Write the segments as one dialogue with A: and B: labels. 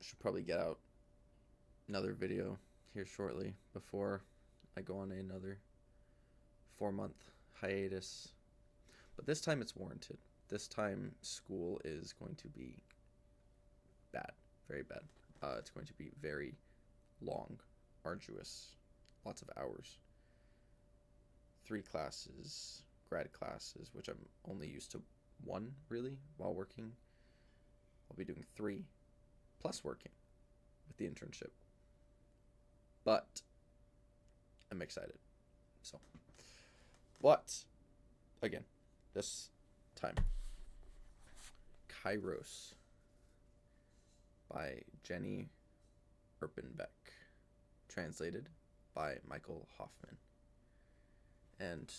A: Should probably get out another video here shortly before I go on another 4 month hiatus. But this time it's warranted. This time school is going to be bad, very bad. It's going to be very long, arduous, lots of hours. 3 classes, grad classes, which I'm only used to one really while working. I'll be doing three plus working with the internship. But I'm excited. So, but again, this time, Kairos by Jenny Erpenbeck, translated by Michael Hofmann. And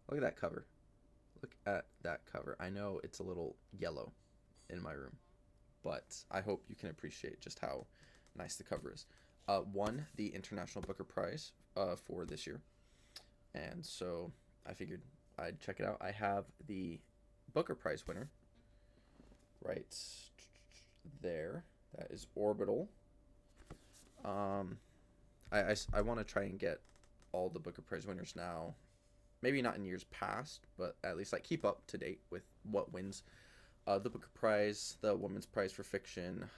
A: look at that cover. Look at that cover. I know it's a little yellow in my room, but I hope you can appreciate just how nice the cover is. Won the International Booker Prize for this year, and so I figured I'd check it out. I have the Booker Prize winner right there. That is Orbital. I want to try and get all the Booker Prize winners now. Maybe not in years past, but at least like keep up to date with what wins the Booker Prize, the Women's Prize for Fiction,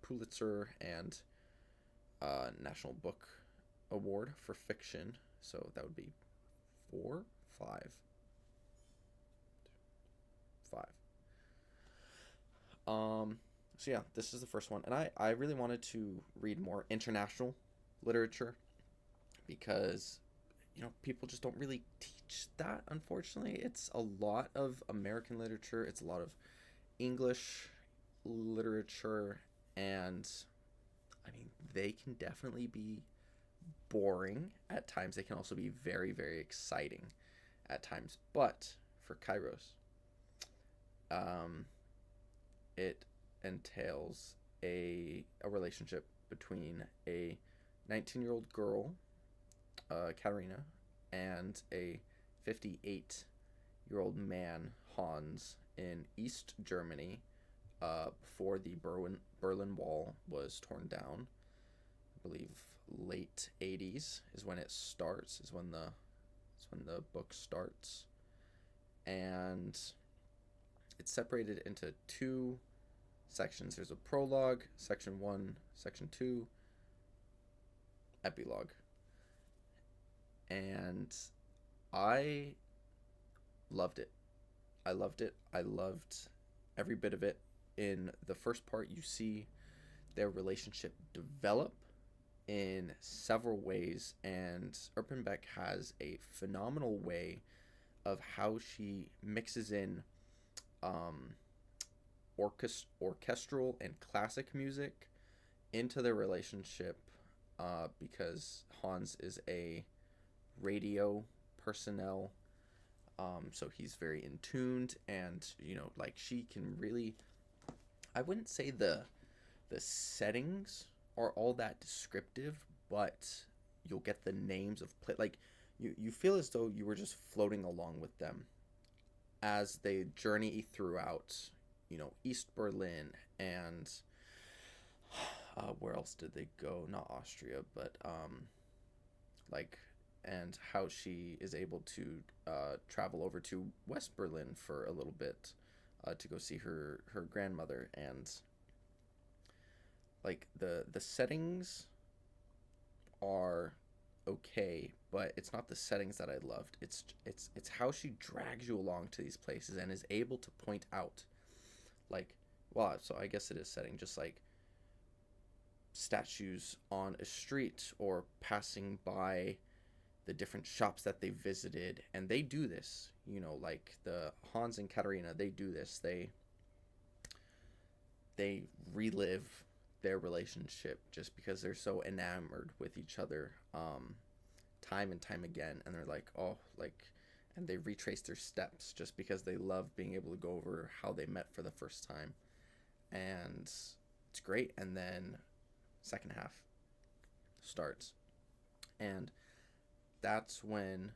A: Pulitzer, and National Book Award for Fiction. So that would be 4, 5, 5. So yeah, this is the first one, and I really wanted to read more international literature because people just don't really teach that, unfortunately. It's a lot of American literature, it's a lot of English literature, and I mean, they can definitely be boring at times. They can also be very, very exciting at times. But for Kairos, it entails a relationship between a 19-year-old girl, Katarina, and a 58-year-old man, Hans, in East Germany before the Berlin Wall was torn down. I believe late 80s is when it starts, is when the book starts. And it's separated into 2 sections. There's a prologue, section 1, section 2, epilogue. And I loved it. I loved it. I loved every bit of it. In the first part, you see their relationship develop in several ways, and Erpenbeck has a phenomenal way of how she mixes in orchestral and classic music into their relationship, because Hans is a radio personnel, so he's very in tuned, and like she can really, I wouldn't say the settings are all that descriptive, but you'll get the names of like you feel as though you were just floating along with them as they journey throughout East Berlin, and where else did they go? Not Austria, but like, and how she is able to travel over to West Berlin for a little bit to go see her grandmother. And like the settings are okay, but it's not the settings that I loved. It's how she drags you along to these places and is able to point out, like, wow, so I guess it is setting, just like statues on a street or passing by the different shops that they visited. And they do this, like the Hans and Katarina, they do this. They relive their relationship just because they're so enamored with each other, time and time again. And they're like, oh, like, and they retrace their steps just because they love being able to go over how they met for the first time. And it's great. And then second half starts, and that's when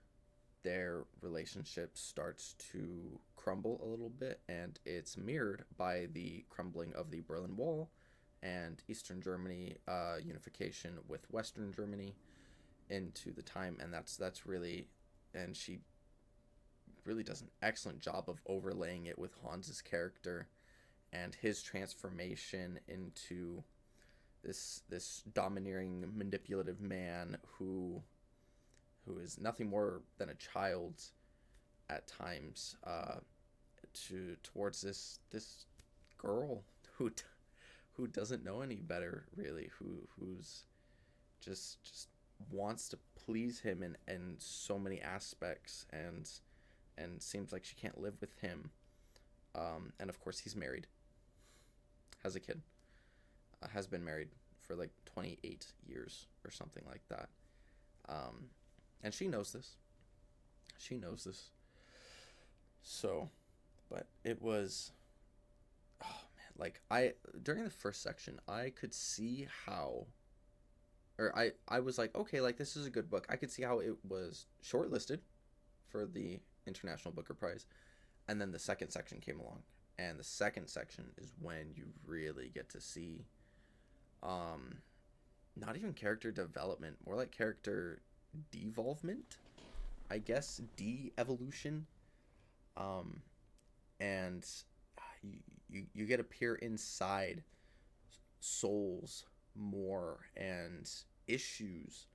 A: their relationship starts to crumble a little bit, and it's mirrored by the crumbling of the Berlin Wall and Eastern Germany unification with Western Germany into the time, and that's really, and she really does an excellent job of overlaying it with Hans's character and his transformation into this domineering, manipulative man who is nothing more than a child at times, towards this girl who doesn't know any better, really, who's just wants to please him in so many aspects, and seems like she can't live with him. And of course he's married, has a kid, has been married for like 28 years or something like that. And she knows this. So, but it was, oh man, like during the first section, I could see how, or I was like, okay, like this is a good book. I could see how it was shortlisted for the International Booker Prize. And then the second section came along. And the second section is when you really get to see, not even character development, more like character devolvement, I guess, de-evolution. And you get to peer inside souls more and issues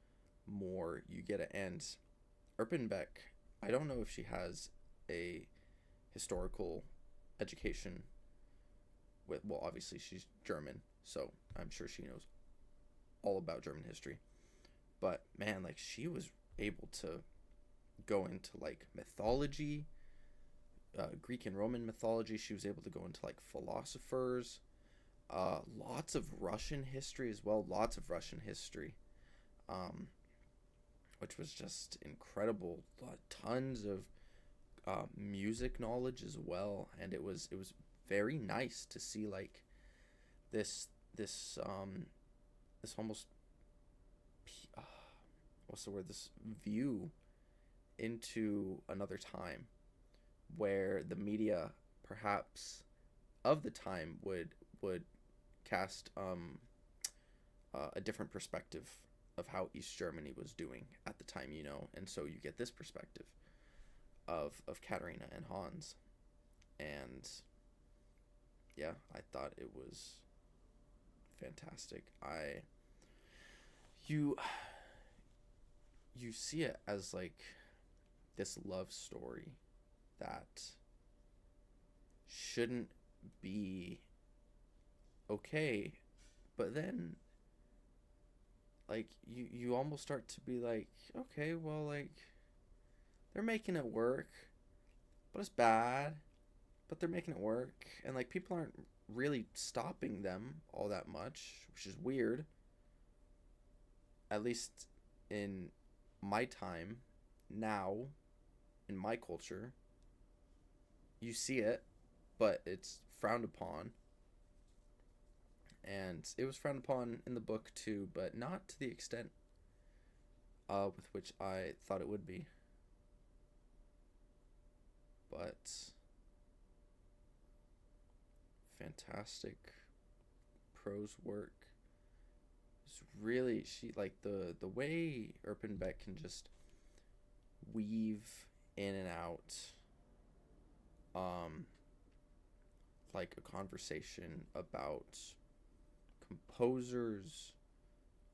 A: more. You get to, and Erpenbeck, I don't know if she has a historical education with, well, obviously she's German, so I'm sure she knows all about German history. But man, like she was able to go into like mythology, Greek and Roman mythology. She was able to go into like philosophers, lots of Russian history as well. Which was just incredible. Tons of music knowledge as well, and it was very nice to see like this almost what's the word, this view into another time where the media perhaps of the time would cast a different perspective of how East Germany was doing at the time, and so you get this perspective of Katerina and Hans. And yeah, I thought it was fantastic. You see it as like this love story that shouldn't be okay, but then like you almost start to be like, okay, well, like they're making it work, but it's bad, but they're making it work, and like people aren't really stopping them all that much, which is weird, at least in my time. Now in my culture you see it, but it's frowned upon, and it was frowned upon in the book too, but not to the extent with which I thought it would be. But fantastic prose work. It's really, she like the way Erpenbeck can just weave in and out like a conversation about composers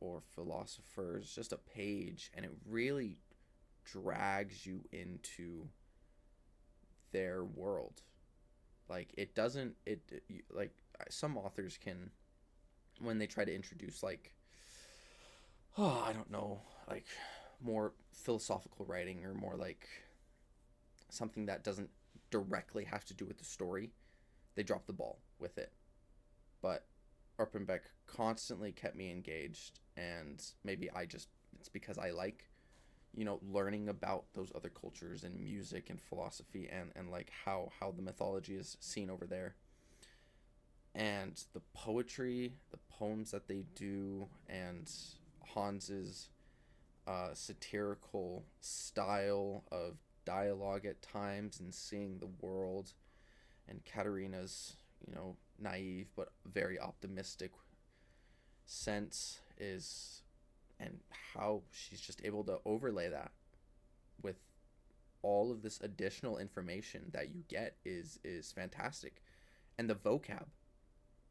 A: or philosophers, just a page, and it really drags you into their world. Like it doesn't, like some authors can, when they try to introduce like, oh, I don't know, like more philosophical writing or more like something that doesn't directly have to do with the story, they drop the ball with it. But Erpenbeck constantly kept me engaged, and maybe it's because I like, learning about those other cultures and music and philosophy and like how the mythology is seen over there. And the poetry, the poems that they do, and Hans's satirical style of dialogue at times and seeing the world, and Katerina's, naive but very optimistic sense is, and how she's just able to overlay that with all of this additional information that you get is fantastic. And the vocab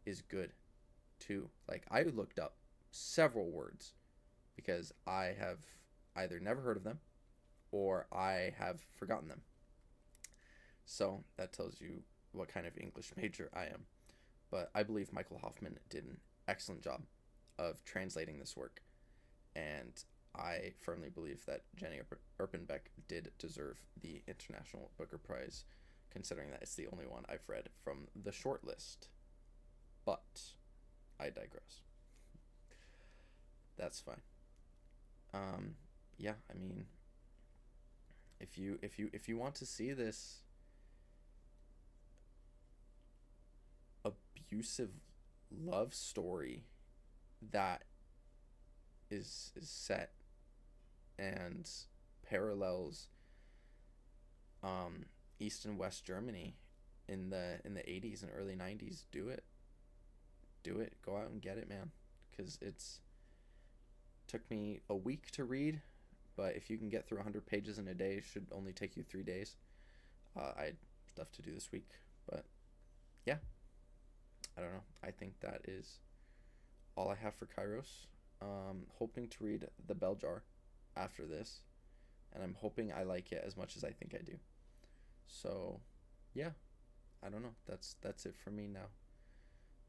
A: is good too. Like, I looked up several words because I have either never heard of them or I have forgotten them. So that tells you what kind of English major I am. But I believe Michael Hofmann did an excellent job of translating this work. And I firmly believe that Jenny Erpenbeck did deserve the International Booker Prize, considering that it's the only one I've read from the short list. But I digress. That's fine. Yeah, I mean, if you want to see this abusive love story that is set and parallels East and West Germany in the 80s and early 90s, do it. Go out and get it, man, because it's took me a week to read, but if you can get through 100 pages in a day, it should only take you 3 days. I had stuff to do this week, but yeah, I don't know. I think that is all I have for Kairos. Hoping to read The Bell Jar after this, and I'm hoping I like it as much as I think I do. So, yeah, I don't know. That's it for me now.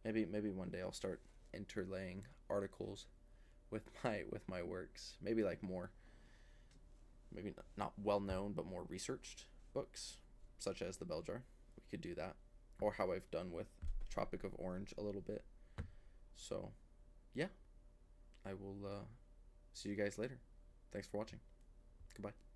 A: Maybe one day I'll start interlaying articles with my works. Maybe like more, maybe not well known but more researched books, such as The Bell Jar. We could do that, or how I've done with Tropic of Orange a little bit. So, yeah, I will see you guys later. Thanks for watching. Goodbye.